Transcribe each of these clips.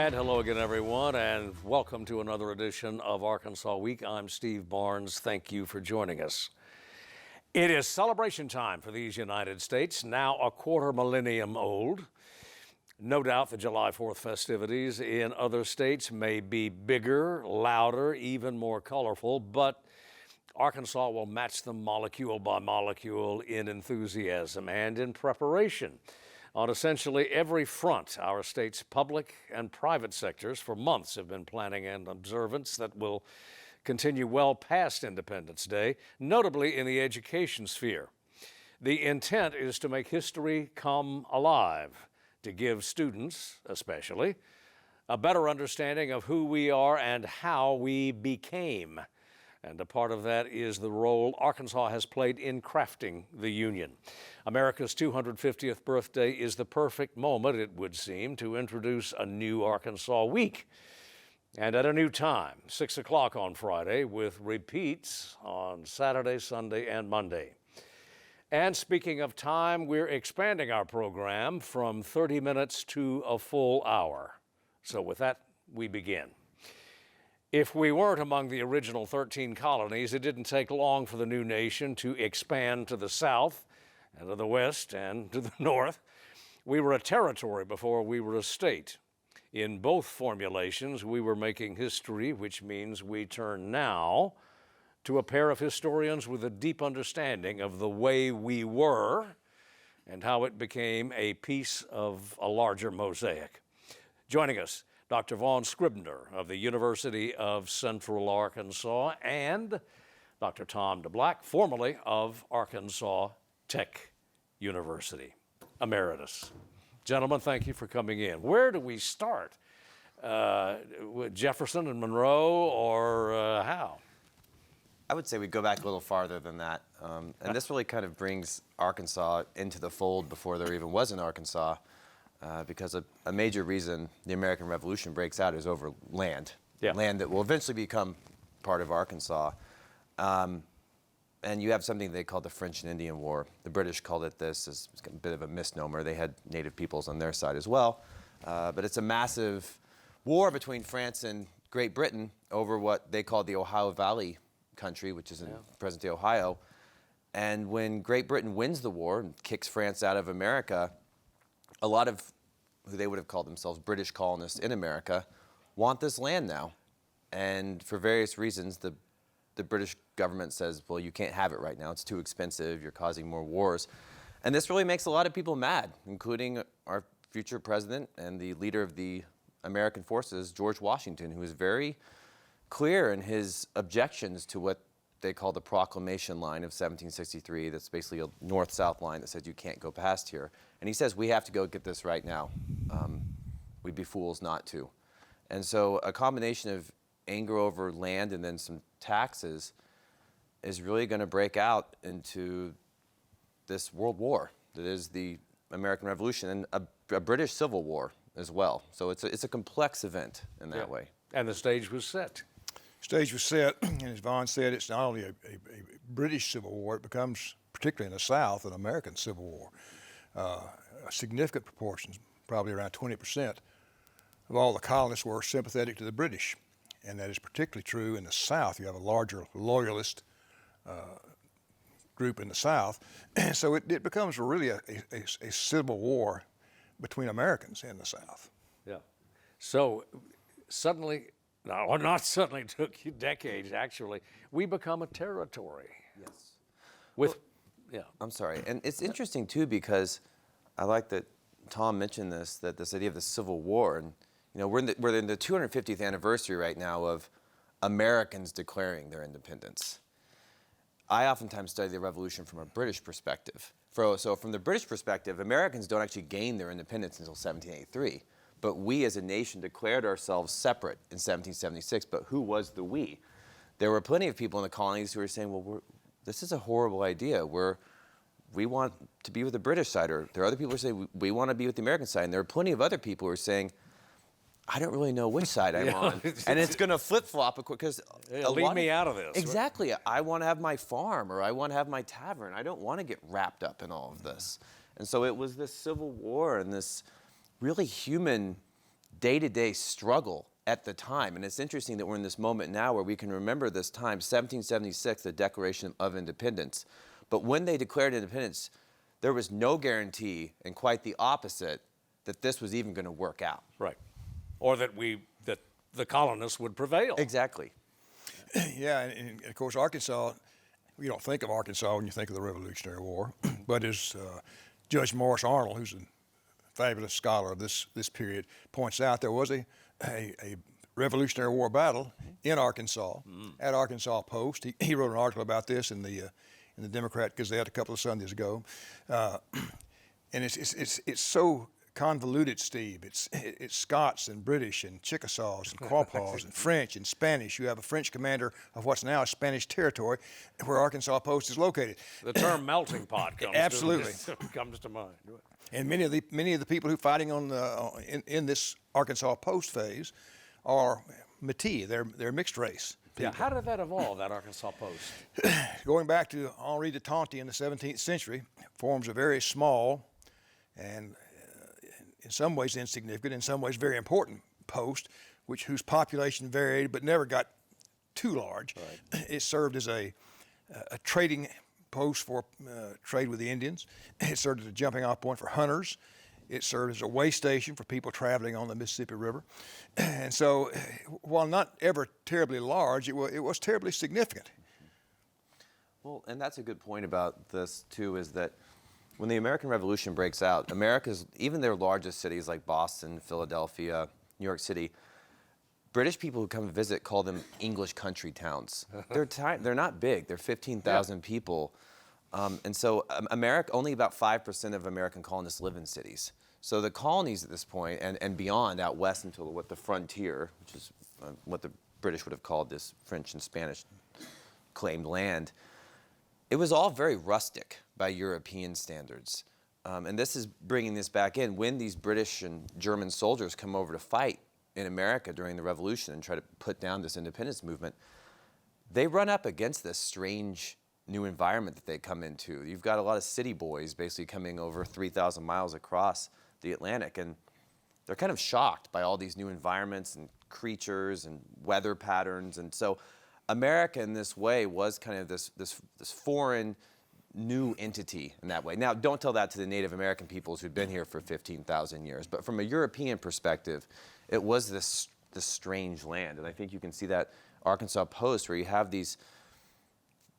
And hello again, everyone, and welcome to another edition of Arkansas Week. I'm Steve Barnes. Thank you for joining us. It is celebration time for these United States, now a quarter millennium old. No doubt the July 4th festivities in other states may be bigger, louder, even more colorful, but Arkansas will match them molecule by molecule in enthusiasm and in preparation. On essentially every front, our state's public and private sectors for months have been planning an observance that will continue well past Independence Day, notably in the education sphere. The intent is to make history come alive, to give students, especially, a better understanding of who we are and how we became. And a part of that is the role Arkansas has played in crafting the Union. America's 250th birthday is the perfect moment, it would seem, to introduce a new Arkansas Week. And at a new time, 6 o'clock on Friday, with repeats on Saturday, Sunday, and Monday. And speaking of time, we're expanding our program from 30 minutes to a full hour. So with that, we begin. If we weren't among the original 13 colonies, it didn't take long for the new nation to expand to the south and to the west and to the north. We were a territory before we were a state. In both formulations, we were making history, which means we turn now to a pair of historians with a deep understanding of the way we were and how it became a piece of a larger mosaic. Joining us, Dr. Vaughn Scriber of the University of Central Arkansas and Dr. Tom DeBlack, formerly of Arkansas Tech University, Emeritus. Gentlemen, thank you for coming in. Where do we start? With Jefferson and Monroe, or how? I would say we go back a little farther than that. And this really kind of brings Arkansas into the fold before there even was an Arkansas. Because a major reason the American Revolution breaks out is over land. Yeah. Land that will eventually become part of Arkansas. And you have something they call the French and Indian War. The British called it this. It's a bit of a misnomer. They had native peoples on their side as well. But it's a massive war between France and Great Britain over what they called the Ohio Valley country, which is in present-day Ohio. And when Great Britain wins the war and kicks France out of America, a lot of who they would have called themselves British colonists in America want this land now. And for various reasons, the British government says, well, you can't have it right now. It's too expensive. You're causing more wars. And this really makes a lot of people mad, including our future president and the leader of the American forces, George Washington, who was very clear in his objections to what they call the Proclamation Line of 1763. That's basically a north-south line that says you can't go past here. And he says, we have to go get this right now. We'd be fools not to. And so a combination of anger over land and then some taxes is really going to break out into this world war that is the American Revolution and a British Civil War as well. So it's a complex event in that way. And the stage was set. Stage was set, and as Vaughn said, it's not only a British Civil War, it becomes, particularly in the South, an American Civil War. Significant proportions, probably around 20% of all the colonists were sympathetic to the British. And that is particularly true in the South. You have a larger loyalist group in the South. And so it becomes really a civil war between Americans in the South. Yeah. So suddenly, no, not suddenly, it took decades actually, we become a territory. Yes. I'm sorry. And it's interesting too, because I like that Tom mentioned this idea of the Civil War. And you know, we're in the 250th anniversary right now of Americans declaring their independence. I oftentimes study the Revolution from a British perspective. So from the British perspective, Americans don't actually gain their independence until 1783. But we as a nation declared ourselves separate in 1776. But who was the we? There were plenty of people in the colonies who were saying, well, this is a horrible idea. We want to be with the British side. Or there are other people who say, we want to be with the American side. And there are plenty of other people who are saying, I don't really know which side I'm on. And it's going to flip-flop because leave me out of this. Exactly. Right? I want to have my farm or I want to have my tavern. I don't want to get wrapped up in all of this. And so it was this Civil War and this really human day-to-day struggle at the time. And it's interesting that we're in this moment now where we can remember this time, 1776, the Declaration of Independence. But when they declared independence, there was no guarantee, and quite the opposite, that this was even going to work out. Right. Or that the colonists would prevail. Exactly. Yeah, and of course, Arkansas, you don't think of Arkansas when you think of the Revolutionary War, but as Judge Morris Arnold, who's a fabulous scholar of this period, points out, there was a Revolutionary War battle in Arkansas, at Arkansas Post. He wrote an article about this in the Democrat Gazette a couple of Sundays ago. And it's so convoluted, Steve. It's Scots and British and Chickasaws and Quapaws and French and Spanish. You have a French commander of what's now Spanish territory where Arkansas Post is located. The term melting pot comes Absolutely. comes to mind. And many of the people who are fighting in this Arkansas Post phase are Métis. They're mixed race people. Yeah, how did that evolve, that Arkansas Post? Going back to Henri de Tonty in the 17th century, forms a very small and in some ways insignificant, in some ways very important post, whose population varied but never got too large. Right. It served as a trading post for trade with the Indians. It served as a jumping off point for hunters. It served as a way station for people traveling on the Mississippi River. And so, while not ever terribly large, it was terribly significant. Well, and that's a good point about this, too, is that when the American Revolution breaks out, America's, even their largest cities like Boston, Philadelphia, New York City, British people who come visit call them English country towns. They're not big. They're 15,000 people. And so only about 5% of American colonists live in cities. So the colonies at this point and beyond, out west until the frontier, which is what the British would have called this French and Spanish claimed land, it was all very rustic by European standards. And this is bringing this back in. When these British and German soldiers come over to fight in America during the Revolution and try to put down this independence movement, they run up against this strange new environment that they come into. You've got a lot of city boys basically coming over 3,000 miles across the Atlantic, and they're kind of shocked by all these new environments and creatures and weather patterns. And so America in this way was kind of this foreign new entity in that way. Now, don't tell that to the Native American peoples who'd been here for 15,000 years, but from a European perspective, it was this strange land. And I think you can see that Arkansas Post, where you have these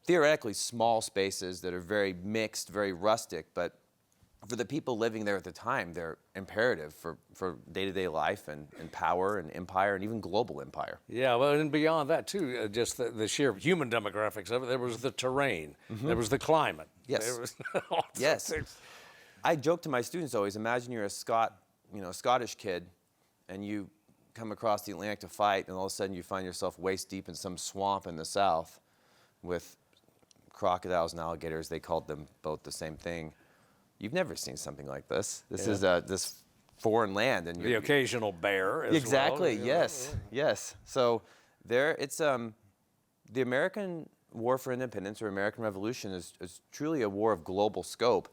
theoretically small spaces that are very mixed, very rustic, but for the people living there at the time, they're imperative for day-to-day life and power and empire and even global empire. Yeah, well, and beyond that, too, just the sheer human demographics of it, there was the terrain, there was the climate. Yes. There was all yes. things. I joke to my students always, imagine you're a Scottish kid, and you come across the Atlantic to fight, and all of a sudden you find yourself waist deep in some swamp in the south with crocodiles and alligators. They called them both the same thing. You've never seen something like this. This is this foreign land, and the occasional bear as exactly. well. Yes, yes. So it's the American War for Independence or American Revolution is truly a war of global scope,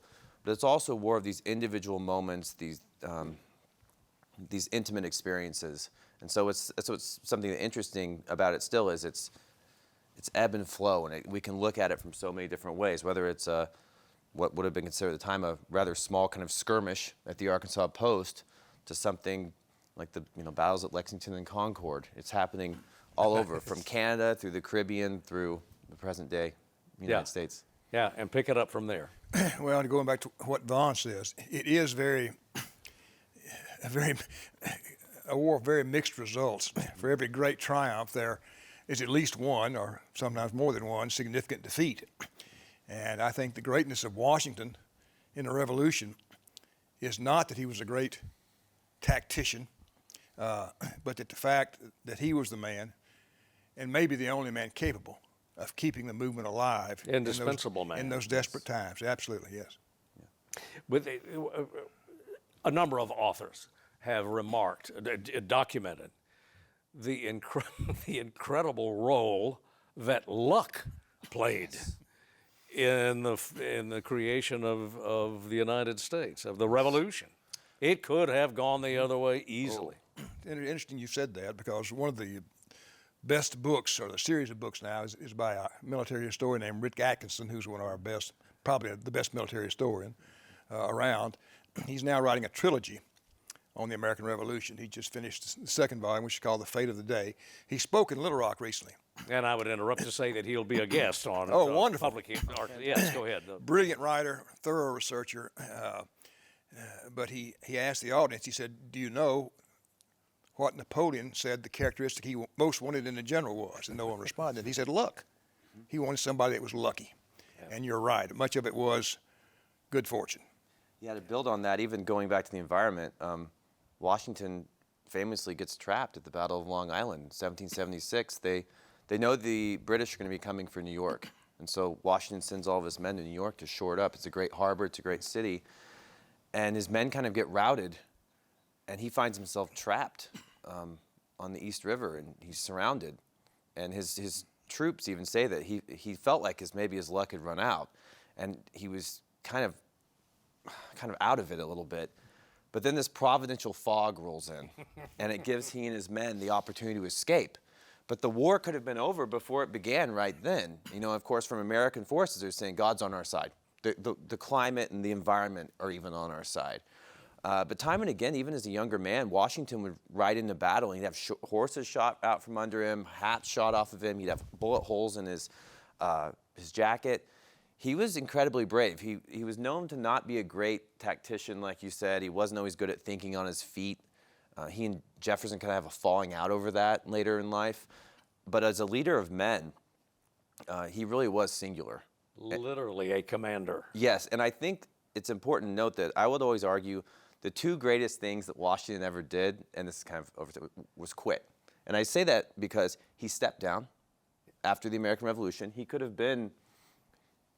but it's also a war of these individual moments, these intimate experiences. And so it's something interesting about it still is it's ebb and flow, and we can look at it from so many different ways, whether it's what would have been considered at the time a rather small kind of skirmish at the Arkansas Post to something like the battles at Lexington and Concord. It's happening all over, from Canada through the Caribbean through the present day United States. Yeah, and pick it up from there. Well, going back to what Vaughn says, it is a war of very mixed results. For every great triumph, there is at least one, or sometimes more than one, significant defeat. And I think the greatness of Washington in the Revolution is not that he was a great tactician, but that the fact that he was the man, and maybe the only man capable of keeping the movement alive. Indispensable man. In those desperate times, absolutely, yes. Yeah. With a number of authors have remarked, documented, the incredible role that luck played in the creation of the United States, of the Revolution. It could have gone the other way easily. interesting you said that, because one of the best books, or the series of books now, is by a military historian named Rick Atkinson, who's one of our best, probably the best military historian around. He's now writing a trilogy on the American Revolution. He just finished the second volume, which is called The Fate of the Day. He spoke in Little Rock recently. And I would interrupt to say that he'll be a guest on wonderful. Public. Yes, go ahead. Brilliant writer, thorough researcher, but he asked the audience, he said, do you know what Napoleon said the characteristic he most wanted in a general was? And no one responded. He said luck. He wanted somebody that was lucky. Yeah. And you're right. Much of it was good fortune. Yeah, to build on that, even going back to the environment, Washington famously gets trapped at the Battle of Long Island in 1776. They know the British are going to be coming for New York. And so Washington sends all of his men to New York to shore it up. It's a great harbor. It's a great city. And his men kind of get routed, and he finds himself trapped on the East River, and he's surrounded. And his troops even say that he felt like maybe his luck had run out, and he was kind of out of it a little bit. But then this providential fog rolls in, and it gives he and his men the opportunity to escape. But the war could have been over before it began right then. You know, of course, from American forces, they're saying God's on our side. The climate and the environment are even on our side. But time and again, even as a younger man, Washington would ride into battle, and he'd have horses shot out from under him, hats shot off of him. He'd have bullet holes in his jacket. He was incredibly brave. He was known to not be a great tactician, like you said. He wasn't always good at thinking on his feet. He and Jefferson kind of have a falling out over that later in life. But as a leader of men, he really was singular. Literally a commander. Yes, and I think it's important to note that I would always argue the two greatest things that Washington ever did, and this is kind of over, was quit. And I say that because he stepped down after the American Revolution. He could have been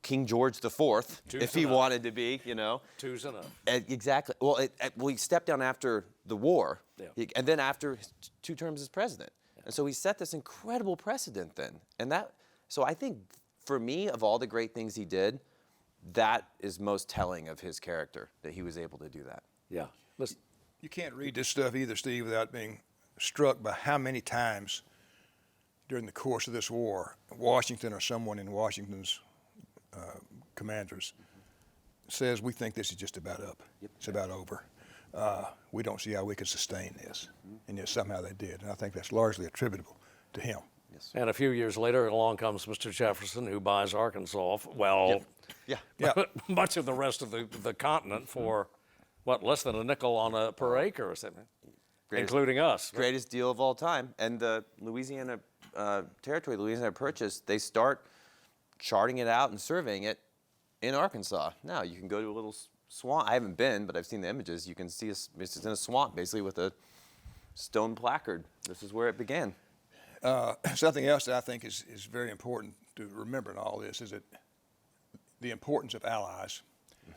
King George IV if he wanted to be, you know. Two's enough. Exactly. Well, he stepped down after the war, yeah. And then after his 2 terms as president. Yeah. And so he set this incredible precedent then. So I think for me, of all the great things he did, that is most telling of his character, that he was able to do that. Yeah. Listen. You can't read this stuff either, Steve, without being struck by how many times during the course of this war, Washington or someone in Washington's commanders says, we think this is just about up. Yep. It's about over. We don't see how we could sustain this. And yet somehow they did. And I think that's largely attributable to him. Yes. And a few years later, along comes Mr. Jefferson, who buys Arkansas. Well, yeah. much of the rest of the continent for, less than a nickel per acre or something, including us. Greatest deal of all time. And the Louisiana territory, Louisiana Purchase, they start charting it out and surveying it in Arkansas. Now, you can go to a little swamp. I haven't been, but I've seen the images. You can see it's in a swamp, basically, with a stone placard. This is where it began. Something else that I think is very important to remember in all this is that the importance of allies.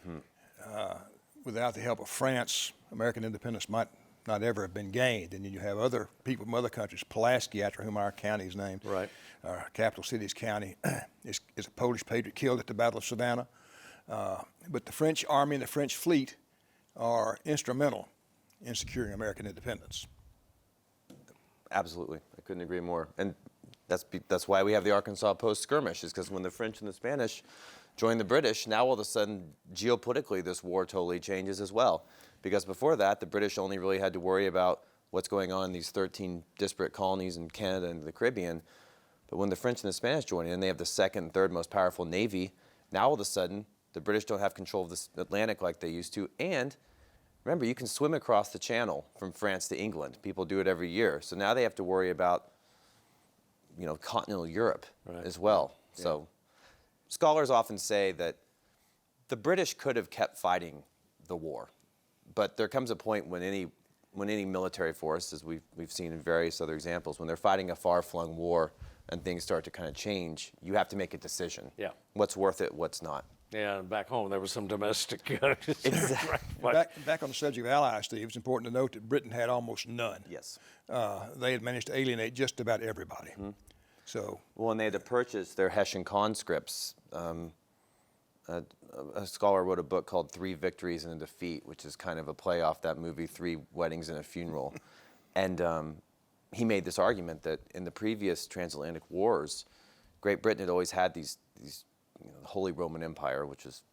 Mm-hmm. Without the help of France, American independence might not ever have been gained. And then you have other people from other countries. Pulaski, after whom our county is named. Right. Our capital city's county is a Polish patriot killed at the Battle of Savannah. But the French army and the French fleet are instrumental in securing American independence. Absolutely. I couldn't agree more. And that's why we have the Arkansas Post skirmish, is because when the French and the Spanish joined the British, now all of a sudden, geopolitically, this war totally changes as well. Because before that, the British only really had to worry about what's going on in these 13 disparate colonies in Canada and the Caribbean. But when the French and the Spanish join in, they have the second and third most powerful navy. Now all of a sudden, the British don't have control of the Atlantic like they used to. And remember, you can swim across the channel from France to England. People do it every year. So now they have to worry about, continental Europe as well. Yeah. So scholars often say that the British could have kept fighting the war. But there comes a point when any military force, as we've seen in various other examples, when they're fighting a far-flung war and things start to kind of change, you have to make a decision. Yeah. What's worth it, what's not. Yeah, and back home there was some domestic. Exactly. Back on the subject of allies, Steve, it's important to note that Britain had almost none. Yes. They had managed to alienate just about everybody. Mm-hmm. So. Well, and they had to purchase their Hessian conscripts. A scholar wrote a book called 3 Victories and a Defeat, which is kind of a play off that movie, 3 Weddings and a Funeral. And he made this argument that in the previous transatlantic wars, Great Britain had always had these the Holy Roman Empire, which is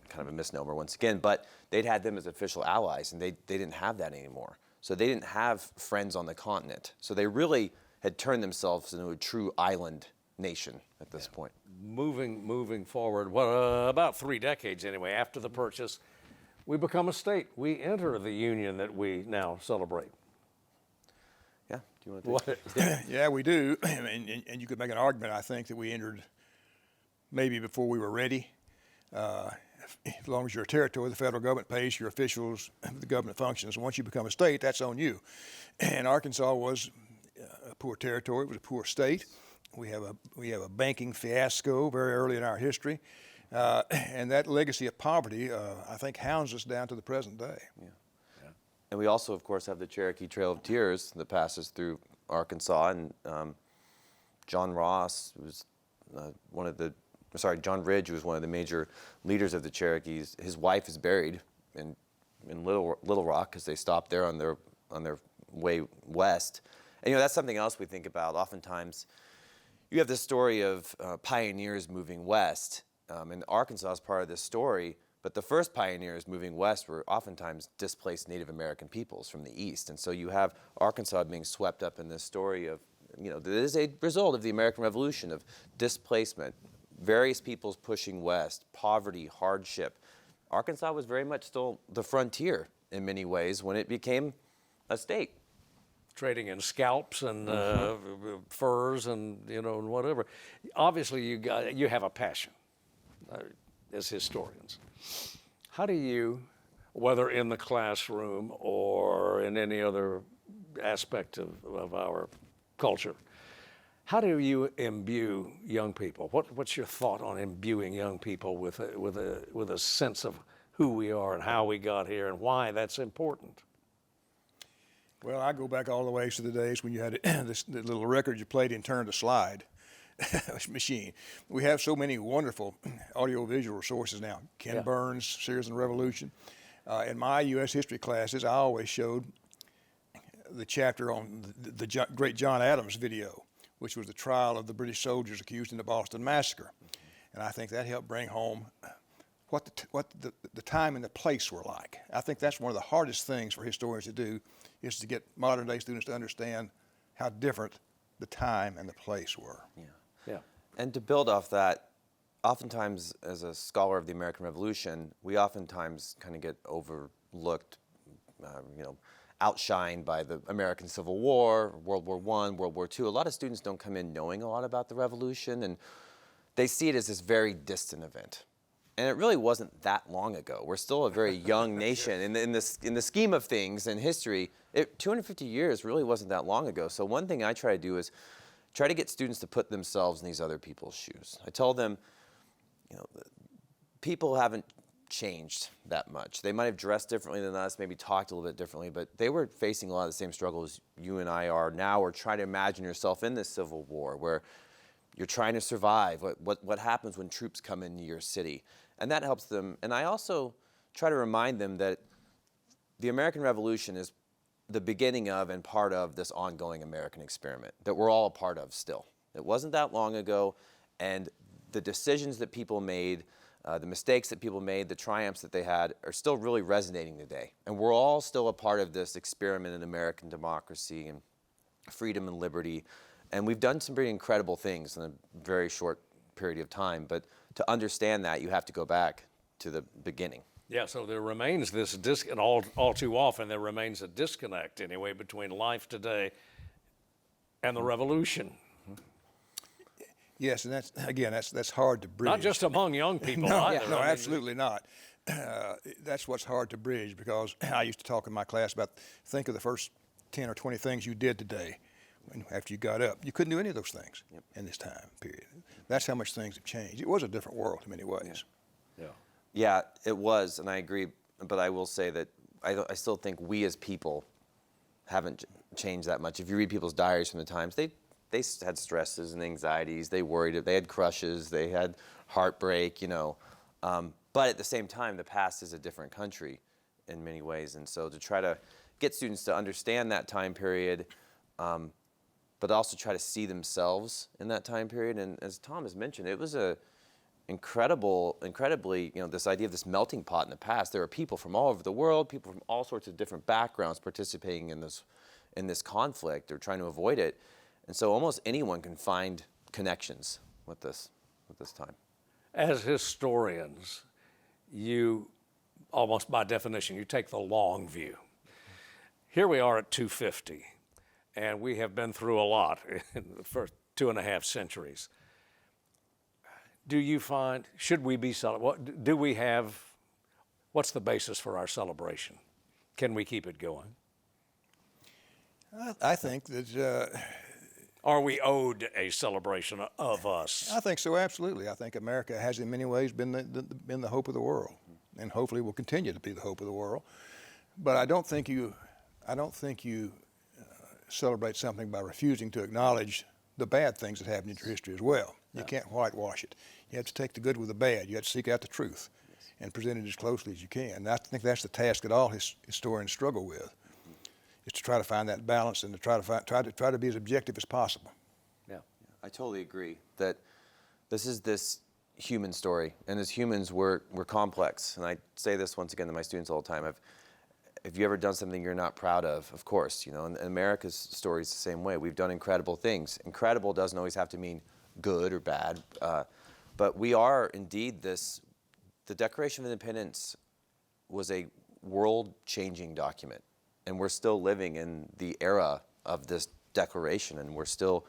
kind of a misnomer once again, but they'd had them as official allies, and they didn't have that anymore. So they didn't have friends on the continent. So they really had turned themselves into a true island nation at this point. Moving forward, well, about 3 decades anyway, after the purchase, we become a state. We enter the union that we now celebrate. Yeah, do you want to take What? Yeah, we do. And you could make an argument, I think, that we entered maybe before we were ready. As long as you're a territory, the federal government pays your officials, the government functions. Once you become a state, that's on you. And Arkansas was a poor territory. It was a poor state. We have a banking fiasco very early in our history. And that legacy of poverty, I think, hounds us down to the present day. Yeah. And we also, of course, have the Cherokee Trail of Tears that passes through Arkansas. And John Ridge was one of the major leaders of the Cherokees. His wife is buried in Little Rock because they stopped there on their way west. And that's something else we think about. Oftentimes, you have this story of pioneers moving west, and Arkansas is part of this story. But the first pioneers moving west were oftentimes displaced Native American peoples from the east. And so you have Arkansas being swept up in this story of, that is a result of the American Revolution, of displacement, various peoples pushing west, poverty, hardship. Arkansas was very much still the frontier in many ways when it became a state. Trading in scalps and furs and and whatever. Obviously, you have a passion as historians. How do you, whether in the classroom or in any other aspect of our culture, how do you imbue young people? What's your thought on imbuing young people with a sense of who we are and how we got here and why that's important? Well, I go back all the way to the days when you had the little record you played and turned a slide machine. We have so many wonderful audiovisual resources now. Ken Burns, Sears and Revolution. In my U.S. history classes, I always showed the chapter on the great John Adams video, which was the trial of the British soldiers accused in the Boston Massacre. And I think that helped bring home what the time and the place were like. I think that's one of the hardest things for historians to do, is to get modern day students to understand how different the time and the place were. Yeah. And to build off that, oftentimes as a scholar of the American Revolution, we oftentimes kind of get overlooked, outshined by the American Civil War, World War I, World War II. A lot of students don't come in knowing a lot about the Revolution, and they see it as this very distant event. And it really wasn't that long ago. We're still a very young nation. In the scheme of things in history, 250 years really wasn't that long ago. So one thing I try to do is try to get students to put themselves in these other people's shoes. I tell them, people haven't changed that much. They might have dressed differently than us, maybe talked a little bit differently, but they were facing a lot of the same struggles you and I are now, or trying to imagine yourself in this Civil War where you're trying to survive. What happens when troops come into your city? And that helps them. And I also try to remind them that the American Revolution is the beginning of and part of this ongoing American experiment that we're all a part of still. It wasn't that long ago, and the decisions that people made, the mistakes that people made, the triumphs that they had are still really resonating today. And we're all still a part of this experiment in American democracy and freedom and liberty. And we've done some pretty incredible things in a very short period of time. But to understand that, you have to go back to the beginning. Yeah, so there remains this and all too often there remains a disconnect anyway between life today and the revolution. Yes, and that's hard to bridge. Not just among young people No, either. no, absolutely not. That's what's hard to bridge, because I used to talk in my class about, think of the first 10 or 20 things you did today after you got up. You couldn't do any of those things in this time period. That's how much things have changed. It was a different world in many ways. Yeah, it was, and I agree, but I will say that I still think we as people haven't changed that much. If you read people's diaries from the times, they had stresses and anxieties, they worried, they had crushes, they had heartbreak, But at the same time, the past is a different country, in many ways. And so to try to get students to understand that time period, but also try to see themselves in that time period. And as Tom has mentioned, it was a incredibly, this idea of this melting pot in the past. There are people from all over the world, people from all sorts of different backgrounds participating in this conflict or trying to avoid it. And so almost anyone can find connections with this time. As historians, you, almost by definition, you take the long view. Here we are at 250, and we have been through a lot in the first 2.5 centuries. Do you find, should we be what's the basis for our celebration? Can we keep it going? I think that Are we owed a celebration of us? I think so, absolutely. I think America has in many ways been the hope of the world, and hopefully will continue to be the hope of the world. But I don't think you celebrate something by refusing to acknowledge the bad things that happened in your history as well. You can't whitewash it. You have to take the good with the bad. You have to seek out the truth and present it as closely as you can. And I think that's the task that all historians struggle with, is to try to find that balance and to try to be as objective as possible. Yeah. I totally agree that this is this human story, and as humans, we're complex. And I say this once again to my students all the time. Have you ever done something you're not proud of? Of course, and America's story is the same way. We've done incredible things. Incredible doesn't always have to mean good or bad, but we are indeed the Declaration of Independence was a world-changing document, and we're still living in the era of this declaration, and we're still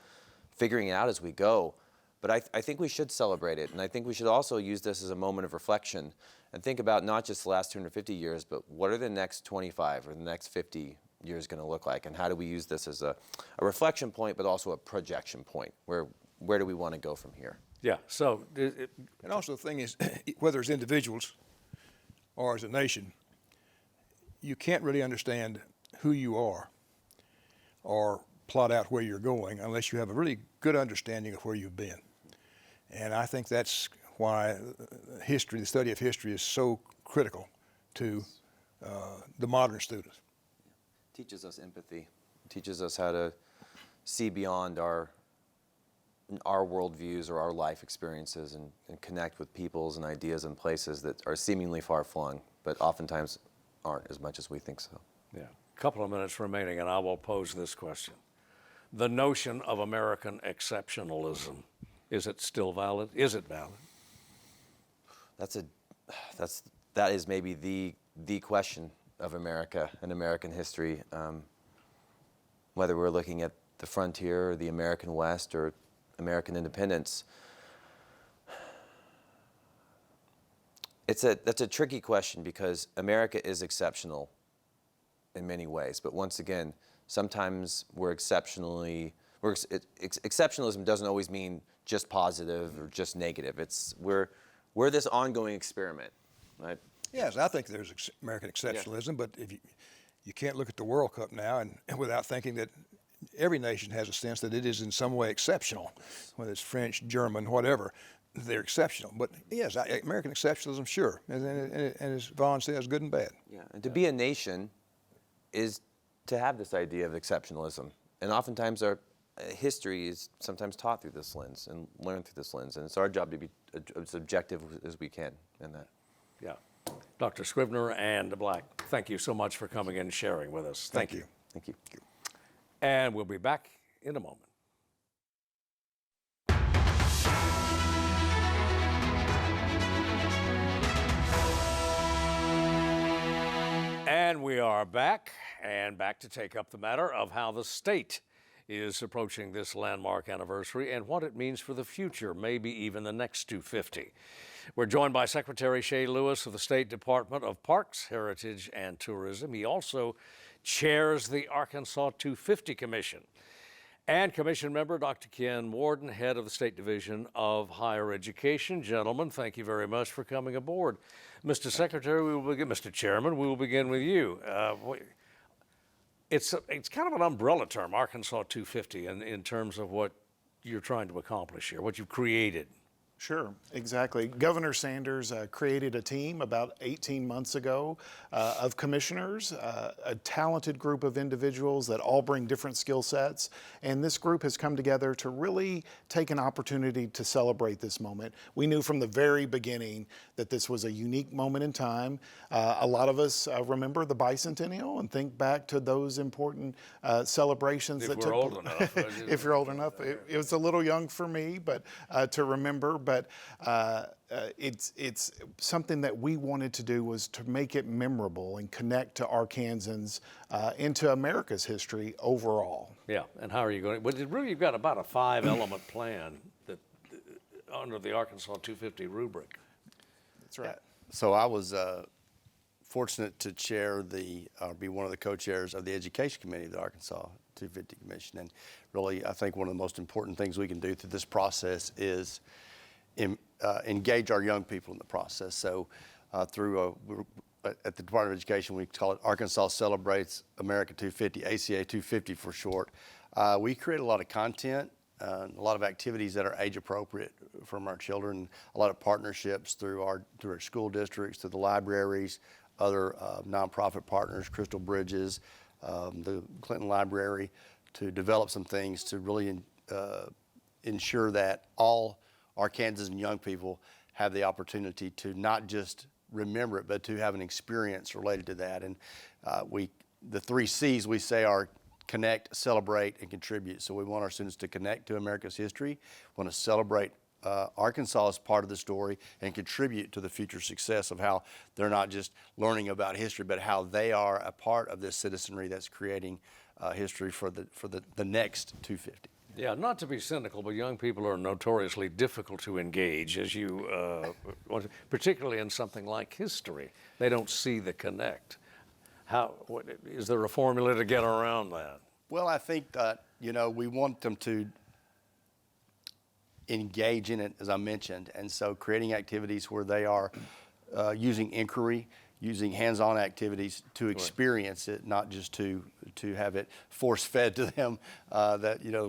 figuring it out as we go. But I think we should celebrate it, and I think we should also use this as a moment of reflection and think about not just the last 250 years, but what are the next 25 or the next 50 years going to look like, and how do we use this as a reflection point, but also a projection point? Where do we want to go from here? Yeah, so... And also the thing is, whether as individuals or as a nation, you can't really understand who you are or plot out where you're going unless you have a really good understanding of where you've been. And I think that's why history, the study of history, is so critical to the modern student. Teaches us empathy, teaches us how to see beyond our worldviews or our life experiences and connect with peoples and ideas and places that are seemingly far-flung, but oftentimes aren't as much as we think so. Yeah, a couple of minutes remaining, and I will pose this question. The notion of American exceptionalism, is it still valid? Is it valid? That is maybe the question of America and American history, whether we're looking at the frontier or the American West or American independence. That's a tricky question because America is exceptional in many ways, but once again, sometimes exceptionalism doesn't always mean just positive or just negative. We're this ongoing experiment, right? Yes, I think there's American exceptionalism, but if you can't look at the World Cup now and without thinking that every nation has a sense that it is in some way exceptional, whether it's French, German, whatever, they're exceptional. But yes, American exceptionalism, sure, and as Vaughn says, good and bad. Yeah, and to be a nation is to have this idea of exceptionalism, and oftentimes our history is sometimes taught through this lens and learned through this lens, and it's our job to be as objective as we can in that. Yeah. Dr. Scribner and DeBlack, thank you so much for coming in and sharing with us. Thank you. Thank you. And we'll be back in a moment. And we are back, and back to take up the matter of how the state is approaching this landmark anniversary and what it means for the future, maybe even the next 250. We're joined by Secretary Shea Lewis of the State Department of Parks, Heritage, and Tourism. He also chairs the Arkansas250 Commission. And Commission member Dr. Ken Warden, head of the State Division of Higher Education. Gentlemen, thank you very much for coming aboard. Mr. Secretary, Mr. Chairman, we will begin with you. It's kind of an umbrella term, Arkansas250, in terms of what you're trying to accomplish here, what you've created. Sure, exactly. Governor Sanders created a team about 18 months ago of commissioners, a talented group of individuals that all bring different skill sets. And this group has come together to really take an opportunity to celebrate this moment. We knew from the very beginning that this was a unique moment in time. A lot of us remember the bicentennial and think back to those important celebrations that took old enough. if you're old enough. It was a little young for me, but to remember. But it's something that we wanted to do was to make it memorable and connect to Arkansans into America's history overall. Yeah, and how are you going? Well, really, you've got about a 5-element plan that under the Arkansas250 rubric. That's right. So I was fortunate to be one of the co-chairs of the Education Committee of the Arkansas250 Commission. And really, I think one of the most important things we can do through this process is engage our young people in the process. So at the Department of Education, we call it Arkansas Celebrates America250, ACA250 for short. We create a lot of content, a lot of activities that are age appropriate from our children, a lot of partnerships through our school districts, through the libraries, other nonprofit partners, Crystal Bridges, the Clinton Library, to develop some things to really ensure that all Arkansans and young people have the opportunity to not just remember it, but to have an experience related to that. And the 3 C's we say are connect, celebrate, and contribute. So we want our students to connect to America's history, want to celebrate Arkansas as part of the story, and contribute to the future success of how they're not just learning about history, but how they are a part of this citizenry that's creating history for the next 250. Yeah, not to be cynical, but young people are notoriously difficult to engage, as you, particularly in something like history. They don't see the connect. Is there a formula to get around that? Well, I think that, we want them to engage in it, as I mentioned, and so creating activities where they are using inquiry, using hands-on activities to experience it, not just to have it force-fed to them,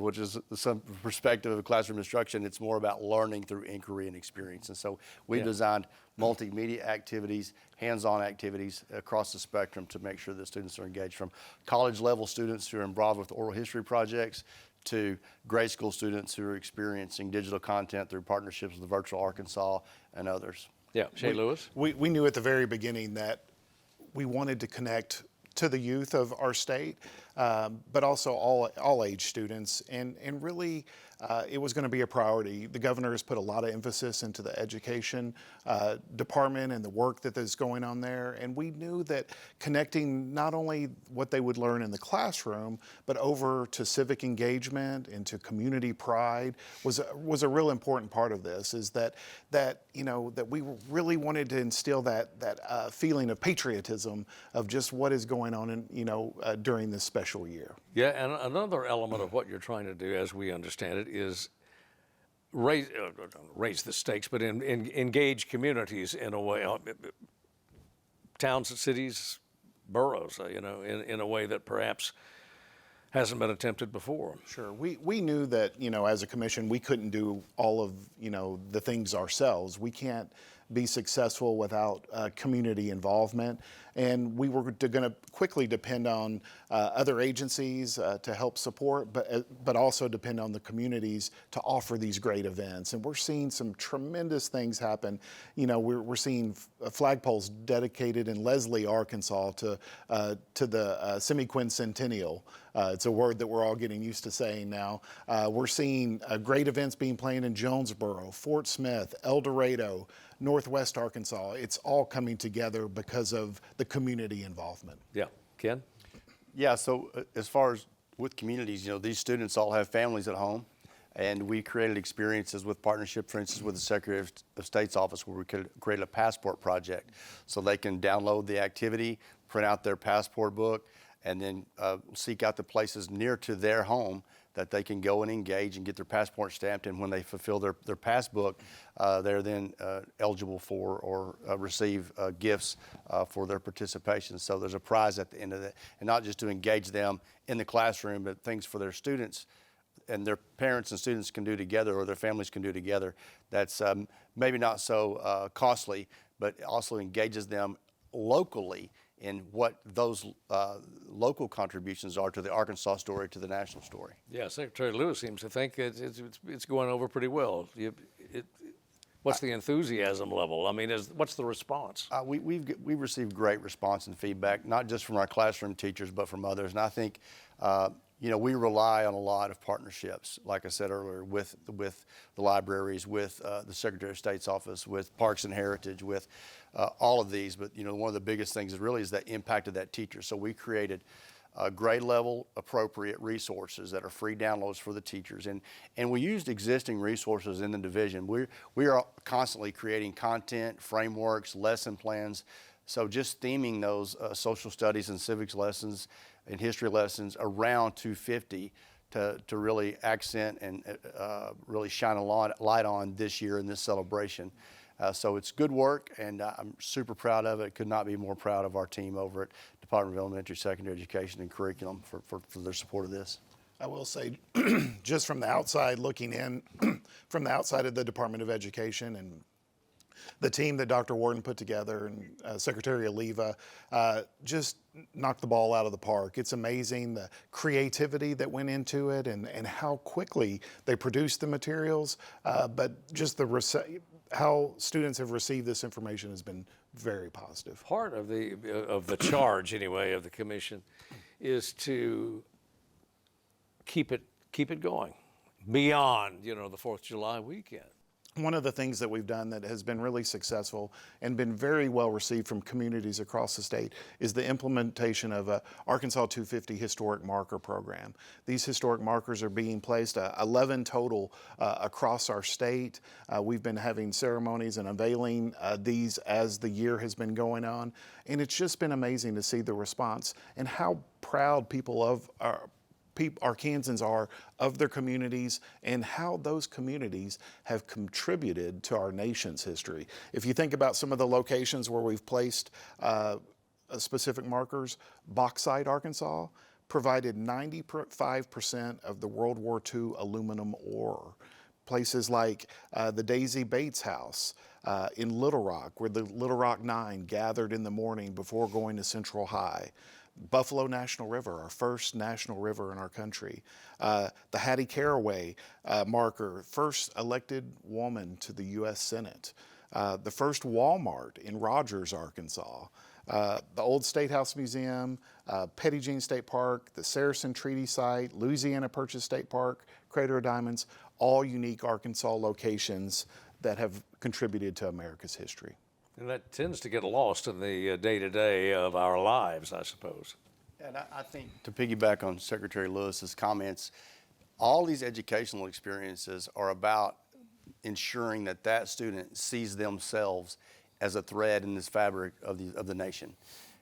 which is some perspective of classroom instruction. It's more about learning through inquiry and experience. And so we've designed multimedia activities, hands-on activities across the spectrum to make sure that students are engaged, from college-level students who are involved with oral history projects to grade school students who are experiencing digital content through partnerships with Virtual Arkansas and others. Yeah, Shea Lewis? We knew at the very beginning that we wanted to connect to the youth of our state, but also all age students, and really it was going to be a priority. The governor has put a lot of emphasis into the education department and the work that is going on there, and we knew that connecting not only what they would learn in the classroom, but over to civic engagement and to community pride was a real important part of this. Is that we really wanted to instill that feeling of patriotism of just what is going on during this special year. Yeah, and another element of what you're trying to do, as we understand it, is raise the stakes, but engage communities in a way, towns, cities, boroughs, in a way that perhaps hasn't been attempted before. Sure. We knew that, as a commission, we couldn't do all of, the things ourselves. We can't be successful without community involvement. And we were going to quickly depend on other agencies to help support, but also depend on the communities to offer these great events. And we're seeing some tremendous things happen. We're seeing flagpoles dedicated in Leslie, Arkansas to the semi-quincentennial. It's a word that we're all getting used to saying now. We're seeing great events being planned in Jonesboro, Fort Smith, El Dorado, Northwest Arkansas. It's all coming together because of the community involvement. Yeah. Ken? Yeah, so as far as with communities, these students all have families at home, and we created experiences with partnership, for instance, with the Secretary of State's office, where we could create a passport project so they can download the activity, print out their passport book, and then seek out the places near to their home that they can go and engage and get their passport stamped. And when they fulfill their passbook, they're then eligible for or receive gifts for their participation. So there's a prize at the end of it, and not just to engage them in the classroom, but things for their students and their parents and students can do together, or their families can do together, that's maybe not so costly, but also engages them locally in what those local contributions are to the Arkansas story, to the national story. Yeah, Secretary Lewis seems to think it's going over pretty well. What's the enthusiasm level? I mean, what's the response? We've received great response and feedback, not just from our classroom teachers, but from others. And I think, we rely on a lot of partnerships, like I said earlier, with the libraries, with the Secretary of State's office, with Parks and Heritage, with all of these. But, one of the biggest things is that impact of that teacher. So we created grade level appropriate resources that are free downloads for the teachers. And we used existing resources in the division. We are constantly creating content, frameworks, lesson plans. So just theming those social studies and civics lessons and history lessons around 250 to really accent and really shine a light on this year in this celebration. So it's good work, and I'm super proud of it. Could not be more proud of our team over at Department of Elementary Secondary Education and Curriculum for their support of this. I will say, just from the outside looking in, from the outside of the Department of Education and the team that Dr. Warden put together and Secretary Oliva just knocked the ball out of the park. It's amazing the creativity that went into it and how quickly they produced the materials, but just how students have received this information has been very positive. Part of the charge, anyway, of the commission is to keep it going beyond, the 4th of July weekend. One of the things that we've done that has been really successful and been very well received from communities across the state is the implementation of a Arkansas250 historic marker program. These historic markers are being placed, 11 total across our state. We've been having ceremonies and unveiling these as the year has been going on. And it's just been amazing to see the response and how proud people of Arkansans are of their communities and how those communities have contributed to our nation's history. If you think about some of the locations where we've placed specific markers, Bauxite, Arkansas, provided 95% of the World War II aluminum ore. Places like the Daisy Bates House in Little Rock, where the Little Rock Nine gathered in the morning before going to Central High. Buffalo National River, our first national river in our country. The Hattie Caraway marker, first elected woman to the U.S. Senate. The first Walmart in Rogers, Arkansas. The Old State House Museum, Petty Jean State Park, the Saracen Treaty Site, Louisiana Purchase State Park, Crater of Diamonds, all unique Arkansas locations that have contributed to America's history. And that tends to get lost in the day-to-day of our lives, I suppose. And I think, to piggyback on Secretary Lewis's comments, all these educational experiences are about ensuring that student sees themselves as a thread in this fabric of the nation.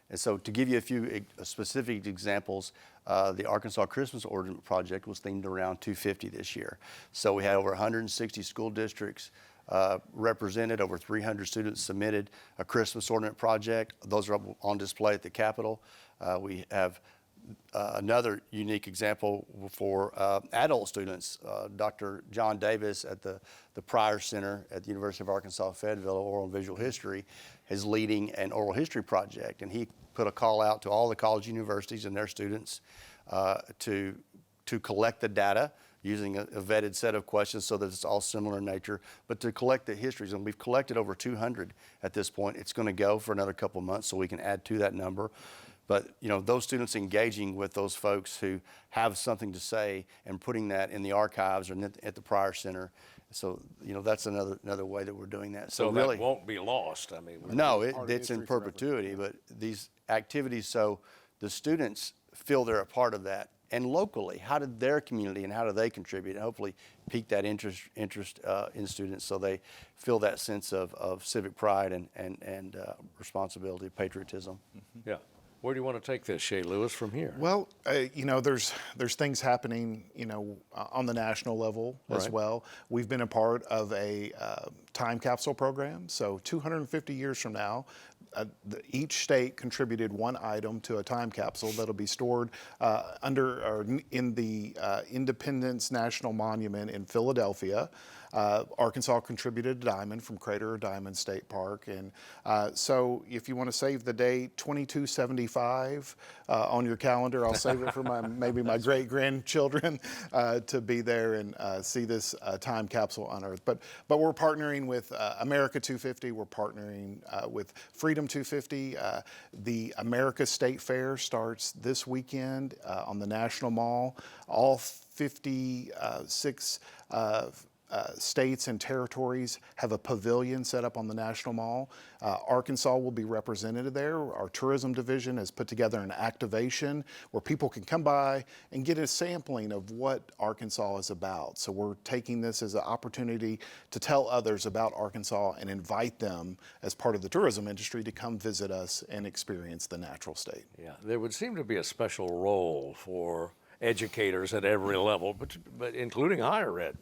And so, to give you a few specific examples, the Arkansas Christmas Ornament Project was themed around 250 this year. So we had over 160 school districts represented, over 300 students submitted a Christmas ornament project. Those are up on display at the Capitol. We have another unique example for adult students. Dr. John Davis at the Pryor Center at the University of Arkansas Fayetteville, Oral and Visual History, is leading an oral history project, and he put a call out to all the college universities and their students to collect the data using a vetted set of questions so that it's all similar in nature, but to collect the histories. And we've collected over 200 at this point. It's going to go for another couple of months so we can add to that number. But those students engaging with those folks who have something to say and putting that in the archives or at the Pryor Center. So that's another way that we're doing that. So really, that won't be lost. I mean, no, it's in perpetuity. But these activities, so the students feel they're a part of that. And locally, how did their community and how do they contribute? And hopefully pique that interest in students so they feel that sense of civic pride and responsibility, patriotism. Yeah. Where do you want to take this, Shea Lewis, from here? Well, there's things happening, on the national level as Right. well. We've been a part of a time capsule program. So 250 years from now, each state contributed one item to a time capsule that'll be stored in the Independence National Monument in Philadelphia. Arkansas contributed a diamond from Crater of Diamond State Park, and so if you want to save the date 2275 on your calendar, I'll save it for maybe my great grandchildren to be there and see this time capsule unearthed. But we're partnering with America250. We're partnering with Freedom 250. The America State Fair starts this weekend on the National Mall. All 56 states and territories have a pavilion set up on the National Mall. Arkansas will be represented there. Our tourism division has put together an activation where people can come by and get a sampling of what Arkansas is about. So we're taking this as an opportunity to tell others about Arkansas and invite them as part of the tourism industry to come visit us and experience the natural state. Yeah, there would seem to be a special role for educators at every level, but including higher ed.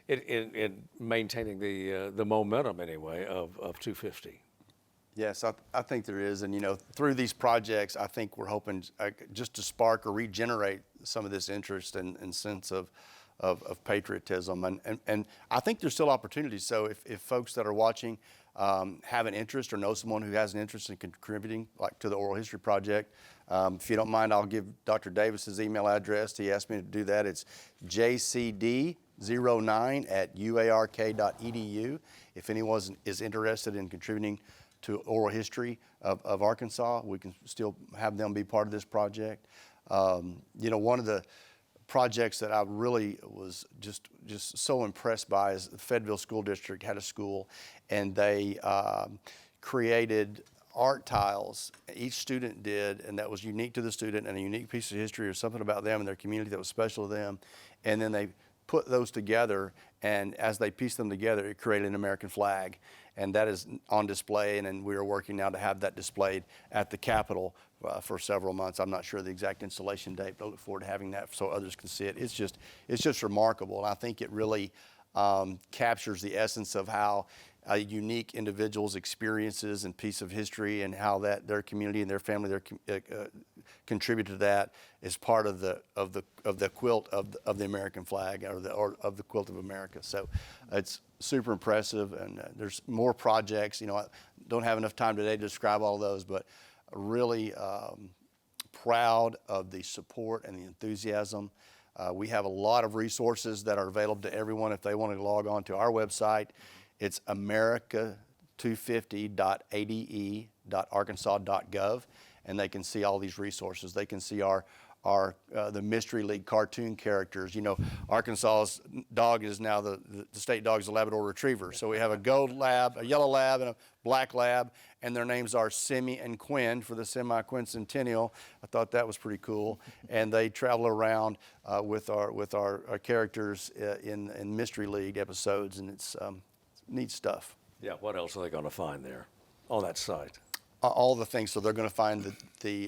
In maintaining the momentum, anyway, of 250. Yes, I think there is. And, you know, through these projects, I think we're hoping just to spark or regenerate some of this interest and sense of patriotism. And I think there's still opportunities. So if folks that are watching have an interest or know someone who has an interest in contributing, like to the Oral History Project, if you don't mind, I'll give Dr. Davis's email address. He asked me to do that. It's jcd09@uark.edu. If anyone is interested in contributing to oral history of Arkansas, we can still have them be part of this project. You know, one of the projects that I really was just so impressed by is the Fayetteville School District had a school, and they created art tiles each student did, and that was unique to the student and a unique piece of history or something about them and their community that was special to them. And then they put those together, and as they pieced them together, it created an American flag. And that is on display, and we are working now to have that displayed at the Capitol for several months. I'm not sure the exact installation date, but I look forward to having that so others can see it. It's just remarkable, and I think it really captures the essence of how a unique individual's experiences and piece of history, and how that their community and their family contribute to that is part of the quilt of the American flag, or of the quilt of America. So it's super impressive, and there's more projects. You know, I don't have enough time today to describe all of those, but really proud of the support and the enthusiasm. We have a lot of resources that are available to everyone if they want to log on to our website. It's America250.ade.arkansas.gov, and they can see all these resources. They can see the Mystery League cartoon characters. You know, Arkansas's dog is now the state dog is a Labrador Retriever. So we have a gold lab, a yellow lab, and a black lab, and their names are Semi and Quinn for the semi-quincentennial. I thought that was pretty cool. And they travel around with our characters in Mystery League episodes, and it's neat stuff. Yeah, what else are they going to find there on that site? All the things. So they're going to find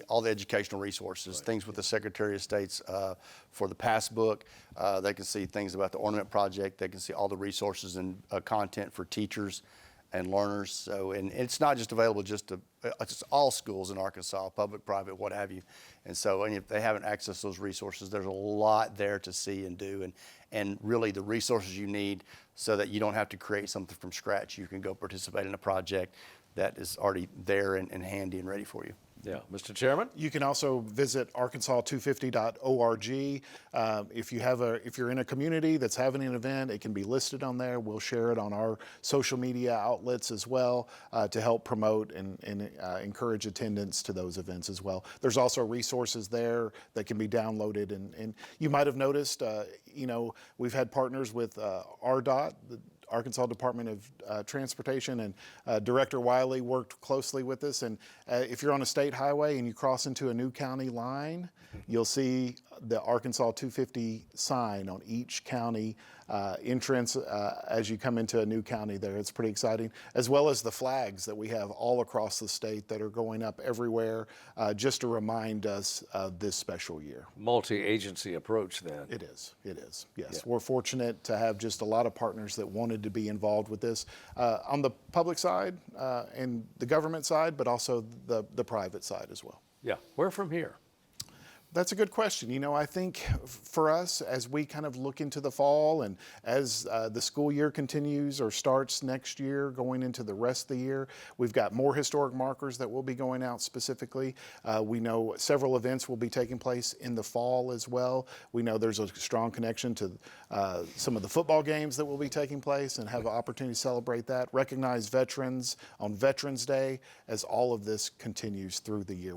all the educational resources, right. Things with the Secretary of State's for the passbook. They can see things about the Ornament Project. They can see all the resources and content for teachers and learners. So, and it's not just available it's all schools in Arkansas, public, private, what have you. And so, and if they haven't accessed those resources, there's a lot there to see and do, and really the resources you need so that you don't have to create something from scratch. You can go participate in a project that is already there and handy and ready for you. Yeah, Mr. Chairman? You can also visit Arkansas250.org. If you're in a community that's having an event, it can be listed on there. We'll share it on our social media outlets as well to help promote and encourage attendance to those events as well. There's also resources there that can be downloaded, and you might have noticed, you know, we've had partners with RDOT, the Arkansas Department of Transportation, and Director Wiley worked closely with us. And if you're on a state highway and you cross into a new county line, you'll see the Arkansas250 sign on each county entrance as you come into a new county there. It's pretty exciting, as well as the flags that we have all across the state that are going up everywhere just to remind us of this special year. Multi-agency approach then. It is, yes. Yeah. We're fortunate to have just a lot of partners that wanted to be involved with this on the public side and the government side, but also the private side as well. Yeah, where from here? That's a good question. You know, I think for us, as we kind of look into the fall and as the school year continues or starts next year, going into the rest of the year, we've got more historic markers that will be going out specifically. We know several events will be taking place in the fall as well. We know there's a strong connection to some of the football games that will be taking place and have an opportunity to celebrate that. Recognize veterans on Veterans Day as all of this continues through the year.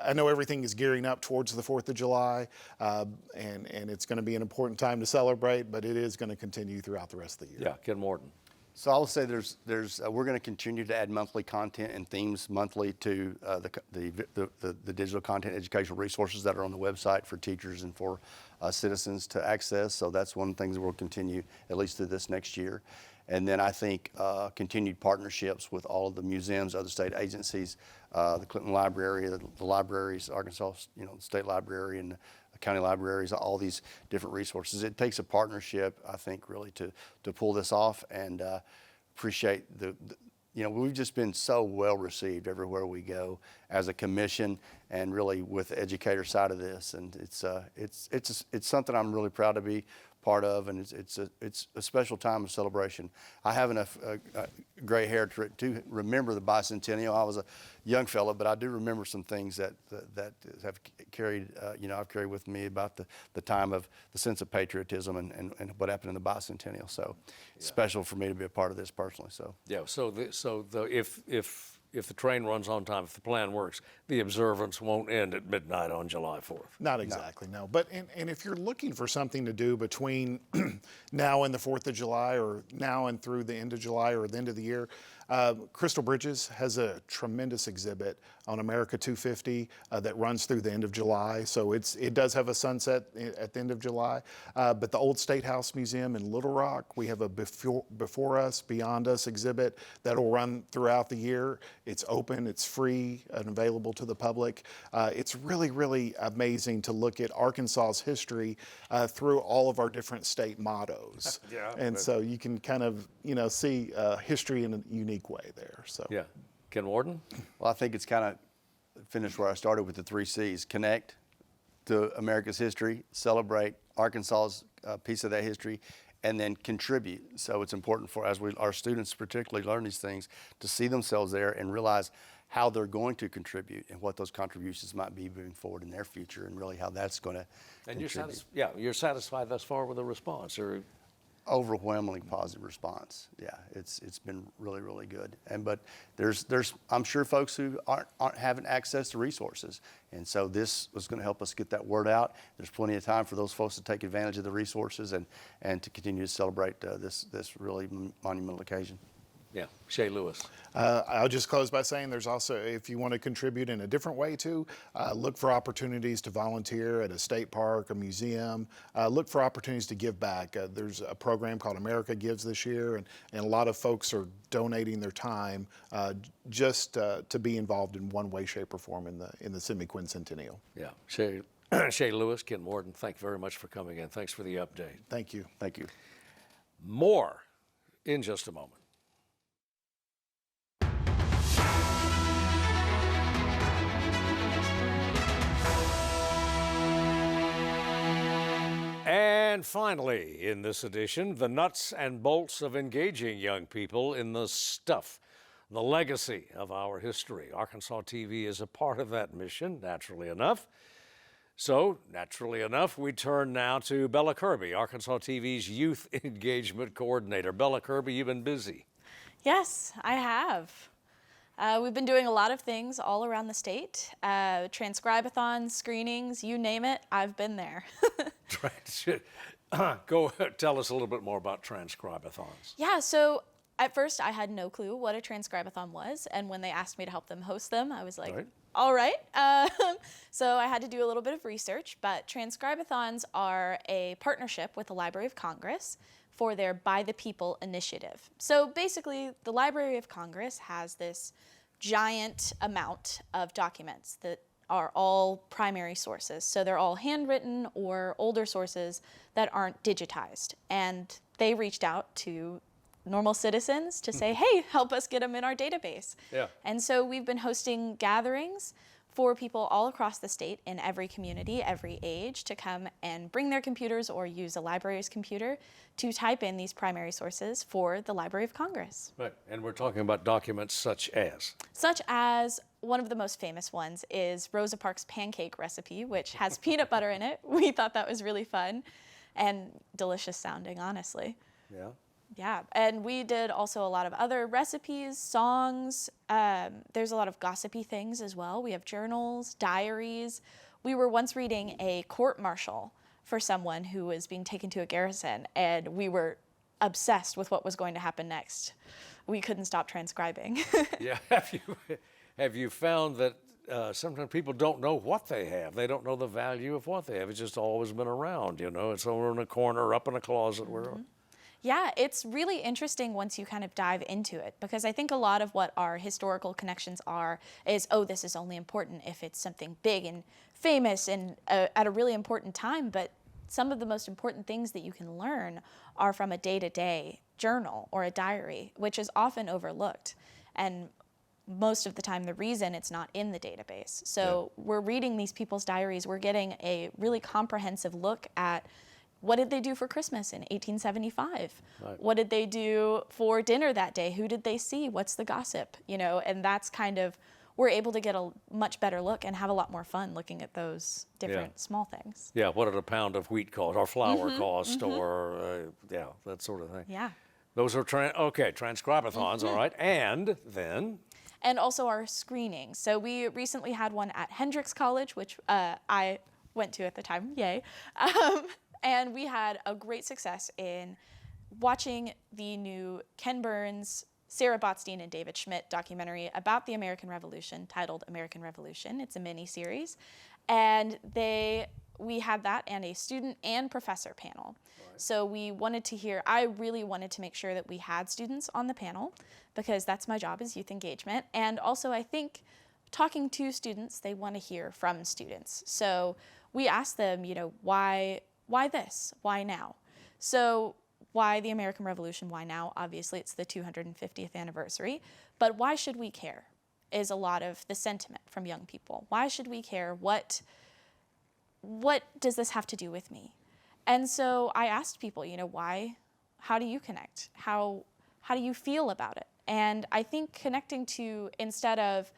I know everything is gearing up towards the 4th of July, and it's going to be an important time to celebrate, but it is going to continue throughout the rest of the year. Yeah, Ken Warden. So I will say we're going to continue to add monthly content and themes monthly to the digital content educational resources that are on the website for teachers and for citizens to access. So that's one of the things that we'll continue at least through this next year. And then I think continued partnerships with all of the museums, other state agencies, the Clinton Library, the libraries, Arkansas, State Library and the county libraries, all these different resources. It takes a partnership, I think, really to pull this off, and appreciate we've just been so well received everywhere we go as a commission, and really with the educator side of this, and it's something I'm really proud to be part of, and it's a special time of celebration. I have enough gray hair to remember the bicentennial. I was a young fella, but I do remember some things that have carried, I've carried with me about the time of the sense of patriotism and what happened in the bicentennial. So it's special for me to be a part of this personally. So yeah. If the train runs on time, if the plan works, the observance won't end at midnight on July 4th. Not exactly, no. But and if you're looking for something to do between now and the 4th of July, or now and through the end of July or the end of the year, Crystal Bridges has a tremendous exhibit on America250 that runs through the end of July. So it does have a sunset at the end of July. But the Old State House Museum in Little Rock, we have a Before Us, Beyond Us exhibit that'll run throughout the year. It's open, it's free, and available to the public. It's really, really amazing to look at Arkansas's history through all of our different state mottos. So you can kind of, see history in a unique way there. So yeah. Ken Warden? Well, I think it's kind of finished where I started with the 3 C's. Connect to America's history, celebrate Arkansas's piece of that history, and then contribute. So it's important for our students particularly learn these things, to see themselves there and realize how they're going to contribute and what those contributions might be moving forward in their future, and really how that's going to contribute. You're satisfied thus far with the response, or? Overwhelmingly positive response. Yeah, it's been really, really good. But there's I'm sure folks who aren't having access to resources, and so this was going to help us get that word out. There's plenty of time for those folks to take advantage of the resources and to continue to celebrate this really monumental occasion. Yeah, Shea Lewis. I'll just close by saying there's also, if you want to contribute in a different way too, look for opportunities to volunteer at a state park, a museum. Look for opportunities to give back. There's a program called America Gives this year, and a lot of folks are donating their time just to be involved in one way, shape, or form in the semi-quincentennial. Yeah, Shea Lewis, Ken Warden, thank you very much for coming in. Thanks for the update. Thank you. Thank you. More in just a moment. And finally, in this edition, the nuts and bolts of engaging young people in the stuff, the legacy of our history. Arkansas TV is a part of that mission, naturally enough. So, naturally enough, we turn now to Bella Kerby, Arkansas TV's Youth Engagement Coordinator. Bella Kerby, you've been busy. Yes, I have. We've been doing a lot of things all around the state. Transcribe-a-thons, screenings, you name it, I've been there. Go tell us a little bit more about transcribe-a-thons. Yeah, so at first I had no clue what a transcribe-a-thon was, and when they asked me to help them host them, I was like, All right. So I had to do a little bit of research, but Transcribe-a-thons are a partnership with the Library of Congress for their By the People initiative. So basically, the Library of Congress has this giant amount of documents that are all primary sources. So they're all handwritten or older sources that aren't digitized. And they reached out to normal citizens to say, hey, help us get them in our database. Yeah. And so we've been hosting gatherings for people all across the state in every community, every age, to come and bring their computers or use a library's computer to type in these primary sources for the Library of Congress. Right. And we're talking about documents such as? Such as one of the most famous ones is Rosa Parks' pancake recipe, which has peanut butter in it. We thought that was really fun and delicious sounding, honestly. Yeah. Yeah, and we did also a lot of other recipes, songs. There's a lot of gossipy things as well. We have journals, diaries. We were once reading a court-martial for someone who was being taken to a garrison, and we were obsessed with what was going to happen next. We couldn't stop transcribing. Yeah. Have you found that sometimes people don't know what they have? They don't know the value of what they have. It's just always been around, you know. It's over in a corner, up in a closet, wherever. Yeah, it's really interesting once you kind of dive into it, because I think a lot of what our historical connections are is, oh, this is only important if it's something big and famous and at a really important time, but some of the most important things that you can learn are from a day-to-day journal or a diary, which is often overlooked. And most of the time, the reason it's not in the database. So we're reading these people's diaries, we're getting a really comprehensive look at what did they do for Christmas in 1875? Right. What did they do for dinner that day? Who did they see? What's the gossip? You know, and that's kind of, we're able to get a much better look and have a lot more fun looking at those different small things. Yeah, what did a pound of wheat cost, or flour cost, or, yeah, that sort of thing. Yeah. Those are, transcribe-a-thons, all right. And then? And also our screenings. So we recently had one at Hendrix College, which I went to at the time, yay. And we had a great success in watching the new Ken Burns, Sarah Botstein, and David Schmidt documentary about the American Revolution titled American Revolution. It's a mini-series. And we had that and a student and professor panel. Right. So we wanted to hear, I really wanted to make sure that we had students on the panel, because that's my job, is youth engagement. And also I think talking to students, they want to hear from students. So we asked them, you know, why this? Why now? So why the American Revolution? Why now? Obviously, it's the 250th anniversary. But why should we care is a lot of the sentiment from young people. Why should we care? What does this have to do with me? And so I asked people, you know, why? How do you connect? How do you feel about it? And I think connecting to, instead of,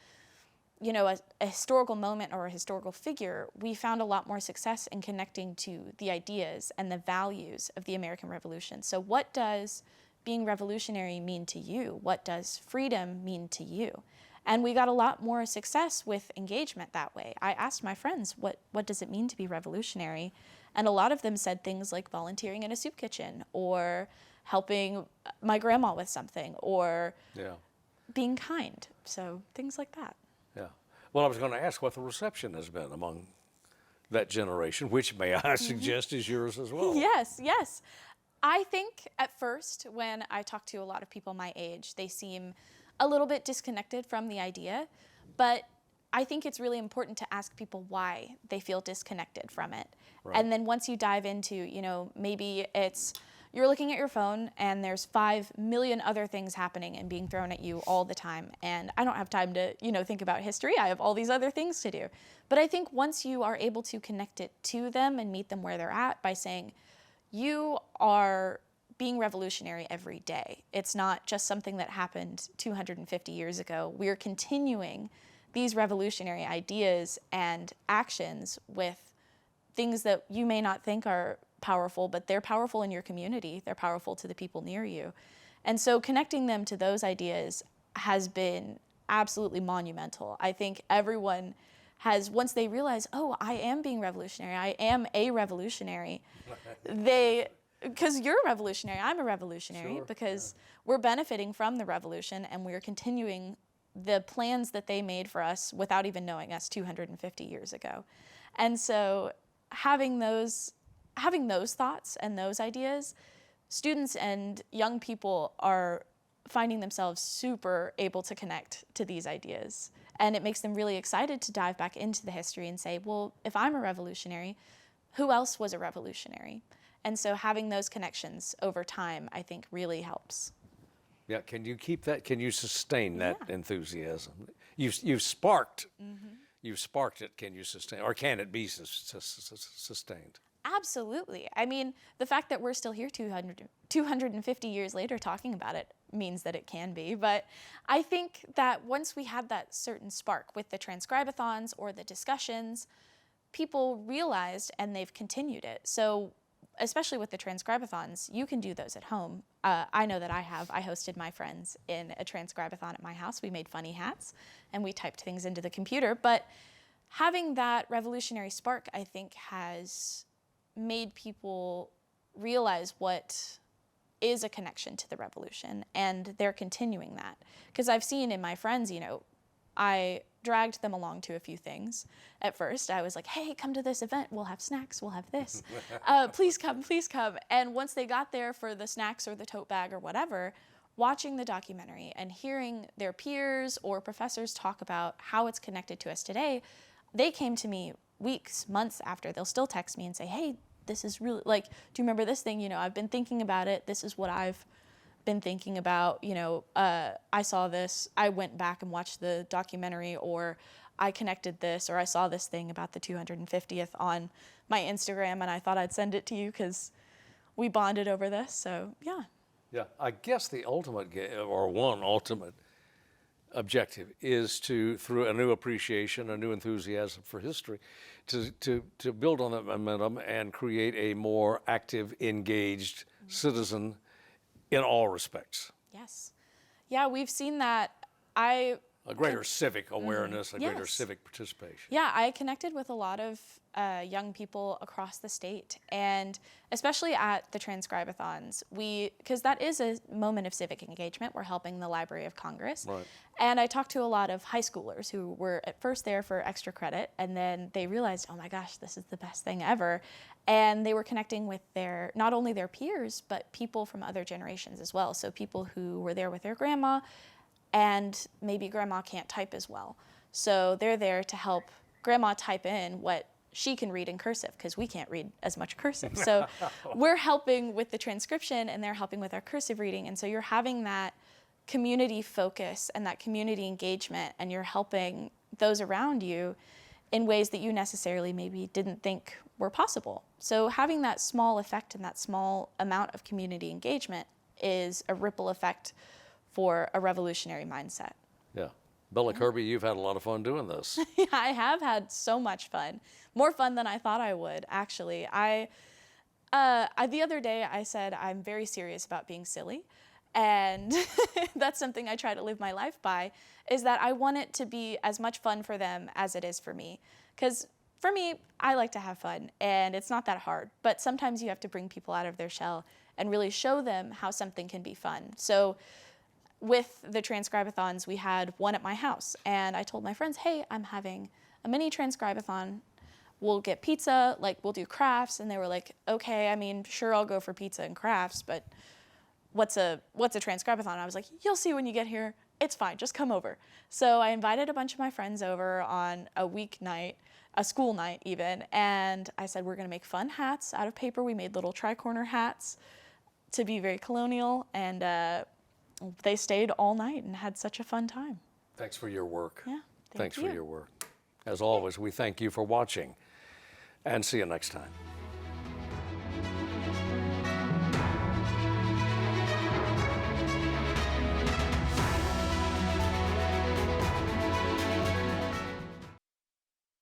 you know, a historical moment or a historical figure, we found a lot more success in connecting to the ideas and the values of the American Revolution. So what does being revolutionary mean to you? What does freedom mean to you? And we got a lot more success with engagement that way. I asked my friends, what does it mean to be revolutionary? And a lot of them said things like volunteering in a soup kitchen, or helping my grandma with something, or being kind. So things like that. Yeah. Well, I was going to ask what the reception has been among that generation, which, may I suggest, is yours as well. Yes, yes. I think at first, when I talk to a lot of people my age, they seem a little bit disconnected from the idea, but I think it's really important to ask people why they feel disconnected from it. Right. And then once you dive into, you know, maybe it's you're looking at your phone and there's 5 million other things happening and being thrown at you all the time. And I don't have time to, you know, think about history. I have all these other things to do. But I think once you are able to connect it to them and meet them where they're at by saying, you are being revolutionary every day. It's not just something that happened 250 years ago. We're continuing these revolutionary ideas and actions with things that you may not think are powerful, but they're powerful in your community. They're powerful to the people near you. And so connecting them to those ideas has been absolutely monumental. I think everyone has, once they realize, oh, I am being revolutionary, I am a revolutionary, because you're a revolutionary, I'm a revolutionary, Sure, because we're benefiting from the revolution and we're continuing the plans that they made for us without even knowing us 250 years ago. And so having those thoughts and those ideas, students and young people are finding themselves super able to connect to these ideas. And it makes them really excited to dive back into the history and say, well, if I'm a revolutionary, who else was a revolutionary? And so having those connections over time, I think, really helps. Yeah, can you keep that? Can you sustain that enthusiasm? You've sparked it. Can you sustain, or can it be sustained? Absolutely. I mean, the fact that we're still here 250 years later talking about it means that it can be. But I think that once we had that certain spark with the transcribathons or the discussions, people realized and they've continued it. So especially with the transcribathons, you can do those at home. I know that I have. I hosted my friends in a transcribathon at my house. We made funny hats and we typed things into the computer. But having that revolutionary spark, I think, has made people realize what is a connection to the revolution, and they're continuing that. Because I've seen in my friends, you know, I dragged them along to a few things. At first, I was like, hey, come to this event. We'll have snacks. We'll have this. Please come, please come. And once they got there for the snacks or the tote bag or whatever, watching the documentary and hearing their peers or professors talk about how it's connected to us today, they came to me weeks, months after. They'll still text me and say, hey, this is really, like, do you remember this thing? You know, I've been thinking about it. This is what I've been thinking about. You know, I saw this. I went back and watched the documentary, or I connected this, or I saw this thing about the 250th on my Instagram, and I thought I'd send it to you because we bonded over this. So, yeah. Yeah, I guess the ultimate, or one ultimate objective is to, through a new appreciation, a new enthusiasm for history, to build on that momentum and create a more active, engaged citizen in all respects. Yes. Yeah, we've seen that. A greater civic awareness, a greater Yes. civic participation. Yeah, I connected with a lot of young people across the state, and especially at the transcribathons, because that is a moment of civic engagement. We're helping the Library of Congress. Right. And I talked to a lot of high schoolers who were at first there for extra credit, and then they realized, oh my gosh, this is the best thing ever. And they were connecting with not only their peers, but people from other generations as well. So people who were there with their grandma, and maybe grandma can't type as well. So they're there to help grandma type in what she can read in cursive, because we can't read as much cursive. So we're helping with the transcription, and they're helping with our cursive reading. And so you're having that community focus and that community engagement, and you're helping those around you in ways that you necessarily maybe didn't think were possible. So having that small effect and that small amount of community engagement is a ripple effect for a revolutionary mindset. Yeah. Bella Kerby, you've had a lot of fun doing this. Yeah, I have had so much fun. More fun than I thought I would, actually. The other day I said I'm very serious about being silly. And that's something I try to live my life by, is that I want it to be as much fun for them as it is for me. Because for me, I like to have fun, and it's not that hard. But sometimes you have to bring people out of their shell and really show them how something can be fun. So with the transcribathons, we had one at my house, and I told my friends, hey, I'm having a mini transcribathon. We'll get pizza, like we'll do crafts. And they were like, okay, I mean, sure, I'll go for pizza and crafts, but what's a transcribathon? I was like, you'll see when you get here. It's fine, just come over. So I invited a bunch of my friends over on a weeknight, a school night even, and I said, we're gonna make fun hats out of paper. We made little tri-corner hats to be very colonial, and they stayed all night and had such a fun time. Thanks for your work. Yeah, Thanks thank for you. your work. As always, we thank you for watching, and see you next time.